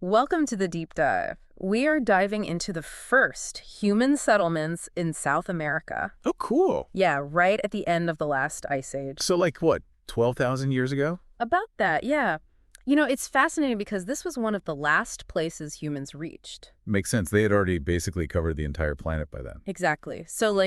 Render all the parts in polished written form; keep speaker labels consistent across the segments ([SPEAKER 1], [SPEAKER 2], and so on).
[SPEAKER 1] Welcome to the deep dive. We are diving into the first human settlements in South America.
[SPEAKER 2] Oh, cool.
[SPEAKER 1] Yeah, right at the end of the last ice age.
[SPEAKER 2] So like what, 12,000 years ago?
[SPEAKER 1] About that, yeah. It's fascinating because this was one of the last places humans reached.
[SPEAKER 2] Makes sense. They had already basically covered the entire planet by then.
[SPEAKER 1] Exactly. So,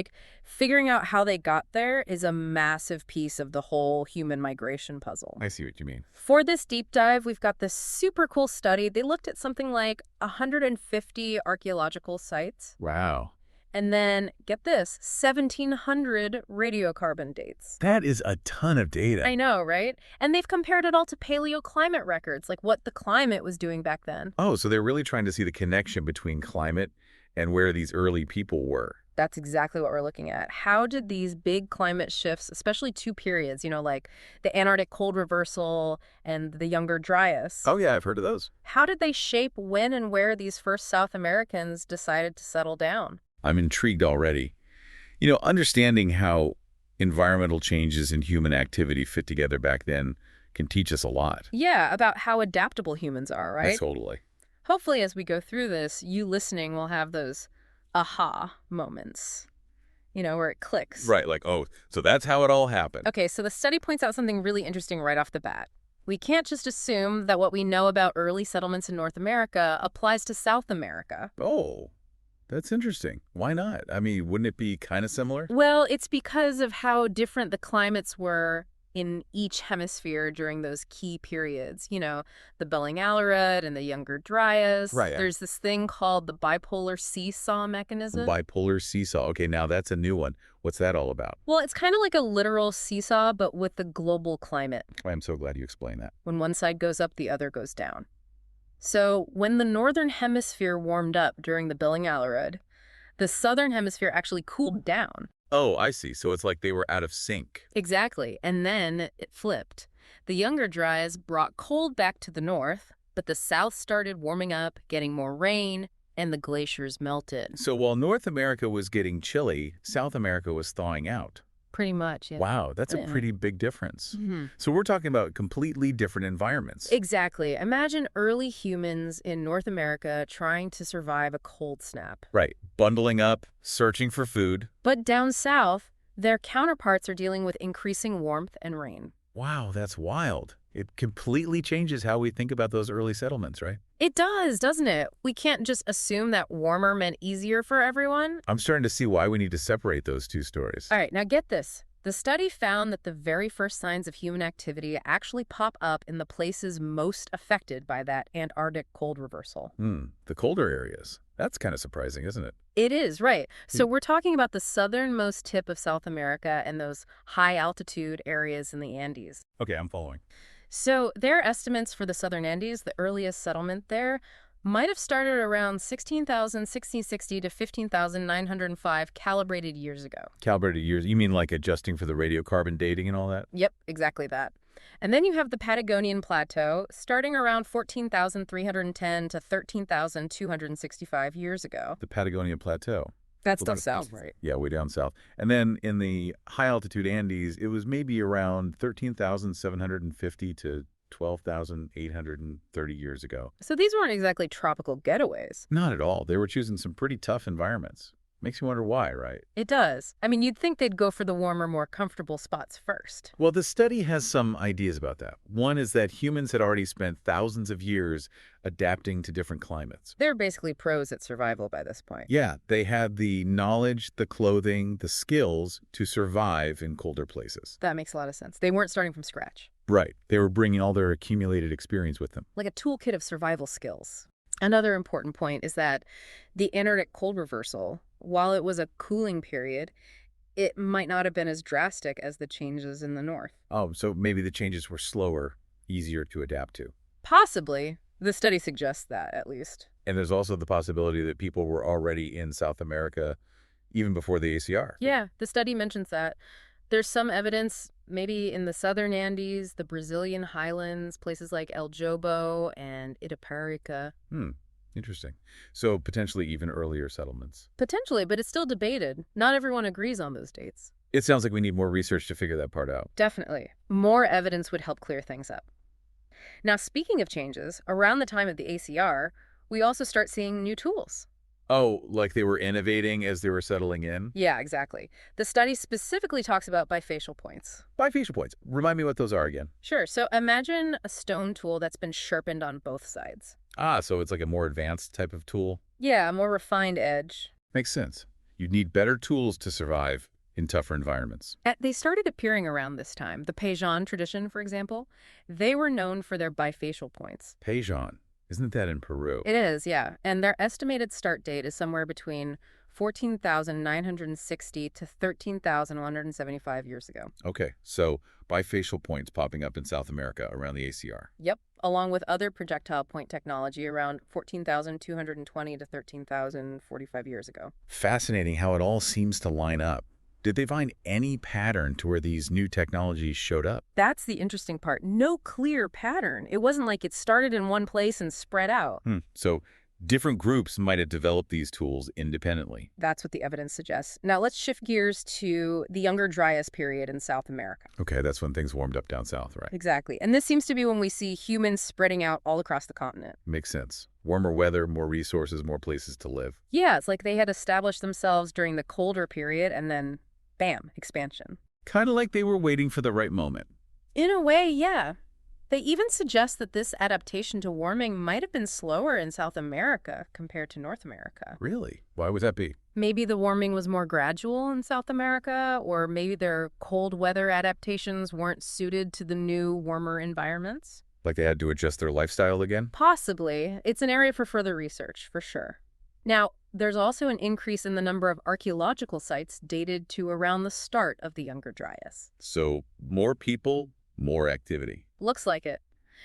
[SPEAKER 1] figuring out how they got there is a massive piece of the whole human migration puzzle.
[SPEAKER 2] I see what you mean.
[SPEAKER 1] For this deep dive, we've got this super cool study. They looked at something like 150 archaeological sites.
[SPEAKER 2] Wow.
[SPEAKER 1] And then, get this, 1,700 radiocarbon dates.
[SPEAKER 2] That is a ton of data.
[SPEAKER 1] I know, right? And they've compared it all to paleoclimate records, like what the climate was doing back then.
[SPEAKER 2] Oh, so they're really trying to see the connection between climate and where these early people were.
[SPEAKER 1] That's exactly what we're looking at. How did these big climate shifts, especially two periods, like the Antarctic Cold Reversal and the Younger Dryas,
[SPEAKER 2] Oh, yeah, I've heard of those.
[SPEAKER 1] how did they shape when and where these first South Americans decided to settle down?
[SPEAKER 2] I'm intrigued already. Understanding how environmental changes and human activity fit together back then can teach us a lot.
[SPEAKER 1] Yeah, about how adaptable humans are, right?
[SPEAKER 2] Totally.
[SPEAKER 1] Hopefully, as we go through this, you listening will have those aha moments, where it clicks.
[SPEAKER 2] Right, like, oh, so that's how it all happened.
[SPEAKER 1] Okay, so the study points out something really interesting right off the bat. We can't just assume that what we know about early settlements in North America applies to South America.
[SPEAKER 2] Oh, that's interesting. Why not? I mean, wouldn't it be kind of similar?
[SPEAKER 1] Well, it's because of how different the climates were in each hemisphere during those key periods. The Belling-Alerud and the Younger Dryas.
[SPEAKER 2] Right.
[SPEAKER 1] There's this thing called the bipolar seesaw mechanism.
[SPEAKER 2] Bipolar seesaw. Okay, now that's a new one. What's that all about?
[SPEAKER 1] Well, it's kind of like a literal seesaw, but with the global climate.
[SPEAKER 2] I'm so glad you explained that.
[SPEAKER 1] When one side goes up, the other goes down. So when the Northern Hemisphere warmed up during the Belling-Alerud, the Southern Hemisphere actually cooled down.
[SPEAKER 2] Oh, I see. So it's like they were out of sync.
[SPEAKER 1] Exactly. And then it flipped. The Younger Dryas brought cold back to the north, but the south started warming up, getting more rain, and the glaciers melted.
[SPEAKER 2] So while North America was getting chilly, South America was thawing out.
[SPEAKER 1] Pretty much, yeah.
[SPEAKER 2] Wow, that's a
[SPEAKER 1] Yeah.
[SPEAKER 2] pretty big difference.
[SPEAKER 1] Mm-hmm.
[SPEAKER 2] So we're talking about completely different environments.
[SPEAKER 1] Exactly. Imagine early humans in North America trying to survive a cold snap.
[SPEAKER 2] Right. Bundling up, searching for food.
[SPEAKER 1] But down south, their counterparts are dealing with increasing warmth and rain.
[SPEAKER 2] Wow, that's wild. It completely changes how we think about those early settlements, right?
[SPEAKER 1] It does, doesn't it? We can't just assume that warmer meant easier for everyone.
[SPEAKER 2] I'm starting to see why we need to separate those two stories.
[SPEAKER 1] All right, now get this. The study found that the very first signs of human activity actually pop up in the places most affected by that Antarctic cold reversal.
[SPEAKER 2] The colder areas. That's kind of surprising, isn't it?
[SPEAKER 1] It is, right. So we're talking about the southernmost tip of South America and those high-altitude areas in the Andes.
[SPEAKER 2] Okay, I'm following.
[SPEAKER 1] So their estimates for the southern Andes, the earliest settlement there, might have started around 1660 to 15,905 calibrated years ago.
[SPEAKER 2] Calibrated years. You mean like adjusting for the radiocarbon dating and all that?
[SPEAKER 1] Yep, exactly that. And then you have the Patagonian Plateau, starting around 14,310 to 13,265 years ago.
[SPEAKER 2] The Patagonian Plateau.
[SPEAKER 1] That's
[SPEAKER 2] Well,
[SPEAKER 1] still south, right?
[SPEAKER 2] Yeah, way down south. And then in the high-altitude Andes, it was maybe around 13,750 to 12,830 years ago.
[SPEAKER 1] So these weren't exactly tropical getaways.
[SPEAKER 2] Not at all. They were choosing some pretty tough environments. Makes you wonder why, right?
[SPEAKER 1] It does. I mean, you'd think they'd go for the warmer, more comfortable spots first.
[SPEAKER 2] Well, the study has some ideas about that. One is that humans had already spent thousands of years adapting to different climates.
[SPEAKER 1] They're basically pros at survival by this point.
[SPEAKER 2] Yeah, they had the knowledge, the clothing, the skills to survive in colder places.
[SPEAKER 1] That makes a lot of sense. They weren't starting from scratch.
[SPEAKER 2] Right. They were bringing all their accumulated experience with them.
[SPEAKER 1] Like a toolkit of survival skills. Another important point is that the Antarctic Cold Reversal, while it was a cooling period, it might not have been as drastic as the changes in the north.
[SPEAKER 2] Oh, so maybe the changes were slower, easier to adapt to.
[SPEAKER 1] Possibly. The study suggests that, at least.
[SPEAKER 2] And there's also the possibility that people were already in South America even before the ACR.
[SPEAKER 1] Yeah, the study mentions that. There's some evidence, maybe in the southern Andes, the Brazilian highlands, places like El Jobo and Itaparica.
[SPEAKER 2] Interesting. So potentially even earlier settlements.
[SPEAKER 1] Potentially, but it's still debated. Not everyone agrees on those dates.
[SPEAKER 2] It sounds like we need more research to figure that part out.
[SPEAKER 1] Definitely. More evidence would help clear things up. Now, speaking of changes, around the time of the ACR, we also start seeing new tools.
[SPEAKER 2] Oh, like they were innovating as they were settling in?
[SPEAKER 1] Yeah, exactly. The study specifically talks about bifacial points.
[SPEAKER 2] Bifacial points. Remind me what those are again.
[SPEAKER 1] Sure, so imagine a stone tool that's been sharpened on both sides.
[SPEAKER 2] Ah, so it's like a more advanced type of tool.
[SPEAKER 1] Yeah, a more refined edge.
[SPEAKER 2] Makes sense. You'd need better tools to survive in tougher environments.
[SPEAKER 1] They started appearing around this time. The Bayesian tradition, for example, they were known for their bifacial points.
[SPEAKER 2] Bayesian. Isn't that in Peru?
[SPEAKER 1] It is, yeah. And their estimated start date is somewhere between 14,960 to 13,175 years ago.
[SPEAKER 2] Okay, so bifacial points popping up in South America around the ACR.
[SPEAKER 1] Yep, along with other projectile point technology around 14,220 to 13,045 years ago.
[SPEAKER 2] Fascinating how it all seems to line up. Did they find any pattern to where these new technologies showed up?
[SPEAKER 1] That's the interesting part. No clear pattern. It wasn't like it started in one place and spread out.
[SPEAKER 2] So different groups might have developed these tools independently.
[SPEAKER 1] That's what the evidence suggests. Now let's shift gears to the Younger Dryas period in South America.
[SPEAKER 2] Okay, that's when things warmed up down south, right?
[SPEAKER 1] Exactly. And this seems to be when we see humans spreading out all across the continent.
[SPEAKER 2] Makes sense. Warmer weather, more resources, more places to live.
[SPEAKER 1] Yeah, it's like they had established themselves during the colder period and then, bam, expansion.
[SPEAKER 2] Kind of like they were waiting for the right moment.
[SPEAKER 1] In a way, yeah. They even suggest that this adaptation to warming might have been slower in South America compared to North America.
[SPEAKER 2] Really? Why would that be?
[SPEAKER 1] Maybe the warming was more gradual in South America, or maybe their cold weather adaptations weren't suited to the new, warmer environments.
[SPEAKER 2] Like they had to adjust their lifestyle again?
[SPEAKER 1] Possibly. It's an area for further research, for sure. Now, there's also an increase in the number of archaeological sites dated to around the start of the Younger Dryas.
[SPEAKER 2] So more people, more activity.
[SPEAKER 1] Looks like it.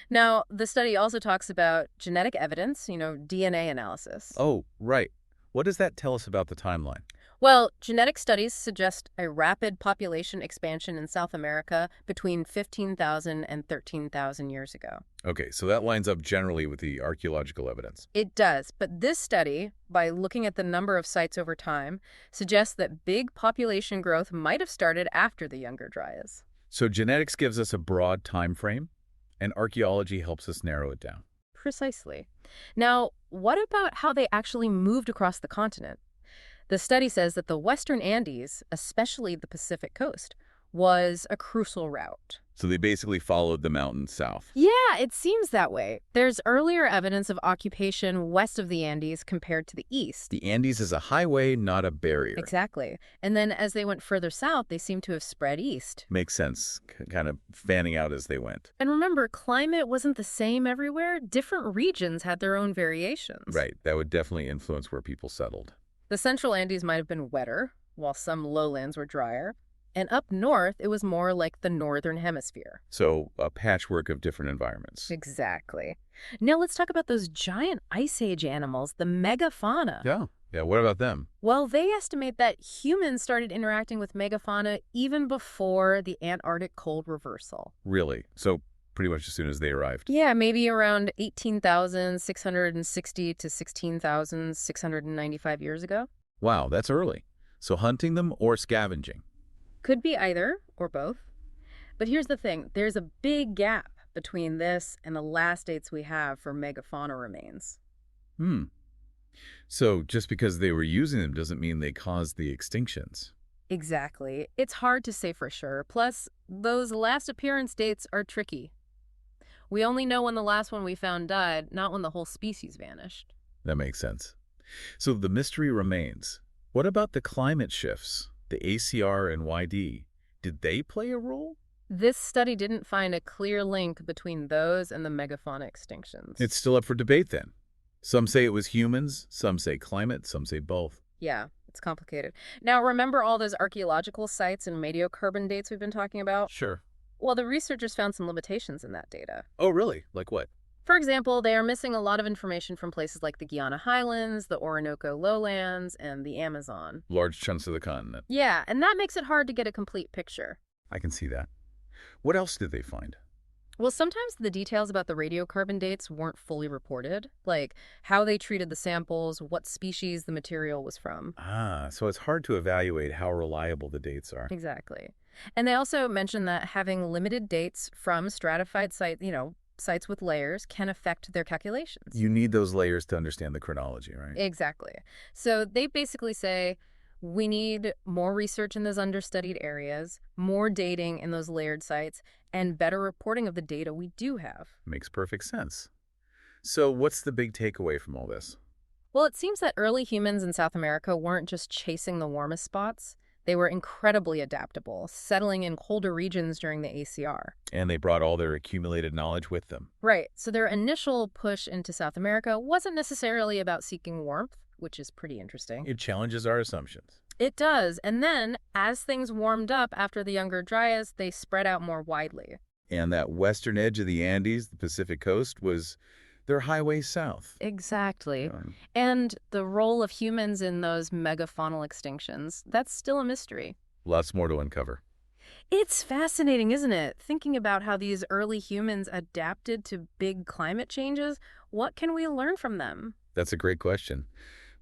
[SPEAKER 1] Now, the study also talks about genetic evidence, DNA analysis.
[SPEAKER 2] Oh, right. What does that tell us about the timeline?
[SPEAKER 1] Well, genetic studies suggest a rapid population expansion in South America between 15,000 and 13,000 years ago.
[SPEAKER 2] Okay, so that lines up generally with the archaeological evidence.
[SPEAKER 1] It does, but this study, by looking at the number of sites over time, suggests that big population growth might have started after the Younger Dryas.
[SPEAKER 2] So genetics gives us a broad time frame, and archaeology helps us narrow it down.
[SPEAKER 1] Precisely. Now, what about how they actually moved across the continent? The study says that the Western Andes, especially the Pacific coast, was a crucial route.
[SPEAKER 2] So they basically followed the mountains south.
[SPEAKER 1] Yeah, it seems that way. There's earlier evidence of occupation west of the Andes compared to the east.
[SPEAKER 2] The Andes is a highway, not a barrier.
[SPEAKER 1] Exactly. And then as they went further south, they seem to have spread east.
[SPEAKER 2] Makes sense, kind of fanning out as they went.
[SPEAKER 1] And remember, climate wasn't the same everywhere. Different regions had their own variations.
[SPEAKER 2] Right, that would definitely influence where people settled.
[SPEAKER 1] The central Andes might have been wetter, while some lowlands were drier. And up north, it was more like the Northern Hemisphere.
[SPEAKER 2] So a patchwork of different environments.
[SPEAKER 1] Exactly. Now let's talk about those giant Ice Age animals, the megafauna.
[SPEAKER 2] Yeah, what about them?
[SPEAKER 1] Well, they estimate that humans started interacting with megafauna even before the Antarctic Cold Reversal.
[SPEAKER 2] Really? So pretty much as soon as they arrived?
[SPEAKER 1] Yeah, maybe around 18,660 to 16,695 years ago.
[SPEAKER 2] Wow, that's early. So hunting them or scavenging?
[SPEAKER 1] Could be either or both. But here's the thing. There's a big gap between this and the last dates we have for megafauna remains.
[SPEAKER 2] So just because they were using them doesn't mean they caused the extinctions.
[SPEAKER 1] Exactly. It's hard to say for sure. Plus, those last appearance dates are tricky. We only know when the last one we found died, not when the whole species vanished.
[SPEAKER 2] That makes sense. So the mystery remains. What about the climate shifts? The ACR and YD, did they play a role?
[SPEAKER 1] This study didn't find a clear link between those and the megafauna extinctions.
[SPEAKER 2] It's still up for debate then. Some say it was humans, some say climate, some say both.
[SPEAKER 1] Yeah, it's complicated. Now, remember all those archaeological sites and radiocarbon dates we've been talking about?
[SPEAKER 2] Sure.
[SPEAKER 1] Well, the researchers found some limitations in that data.
[SPEAKER 2] Oh, really? Like what?
[SPEAKER 1] For example, they are missing a lot of information from places like the Guiana Highlands, the Orinoco Lowlands, and the Amazon.
[SPEAKER 2] Large chunks of the continent.
[SPEAKER 1] Yeah, and that makes it hard to get a complete picture.
[SPEAKER 2] I can see that. What else did they find?
[SPEAKER 1] Well, sometimes the details about the radiocarbon dates weren't fully reported, like how they treated the samples, what species the material was from.
[SPEAKER 2] So it's hard to evaluate how reliable the dates are.
[SPEAKER 1] Exactly. And they also mentioned that having limited dates from stratified sites, sites with layers can affect their calculations.
[SPEAKER 2] You need those layers to understand the chronology, right?
[SPEAKER 1] Exactly. So they basically say we need more research in those understudied areas, more dating in those layered sites, and better reporting of the data we do have.
[SPEAKER 2] Makes perfect sense. So what's the big takeaway from all this?
[SPEAKER 1] Well, it seems that early humans in South America weren't just chasing the warmest spots. They were incredibly adaptable, settling in colder regions during the ACR.
[SPEAKER 2] And they brought all their accumulated knowledge with them.
[SPEAKER 1] Right, so their initial push into South America wasn't necessarily about seeking warmth, which is pretty interesting.
[SPEAKER 2] It challenges our assumptions.
[SPEAKER 1] It does, and then, as things warmed up after the Younger Dryas, they spread out more widely.
[SPEAKER 2] And that western edge of the Andes, the Pacific coast, was their highway south.
[SPEAKER 1] Exactly.
[SPEAKER 2] Um,
[SPEAKER 1] And the role of humans in those megafaunal extinctions, that's still a mystery.
[SPEAKER 2] Lots more to uncover.
[SPEAKER 1] It's fascinating, isn't it? Thinking about how these early humans adapted to big climate changes. What can we learn from them?
[SPEAKER 2] That's a great question.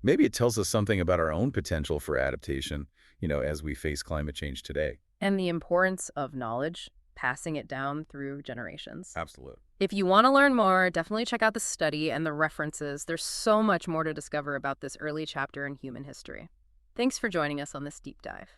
[SPEAKER 2] Maybe it tells us something about our own potential for adaptation, as we face climate change today.
[SPEAKER 1] And the importance of knowledge, passing it down through generations.
[SPEAKER 2] Absolutely.
[SPEAKER 1] If you want to learn more, definitely check out the study and the references. There's so much more to discover about this early chapter in human history. Thanks for joining us on this deep dive.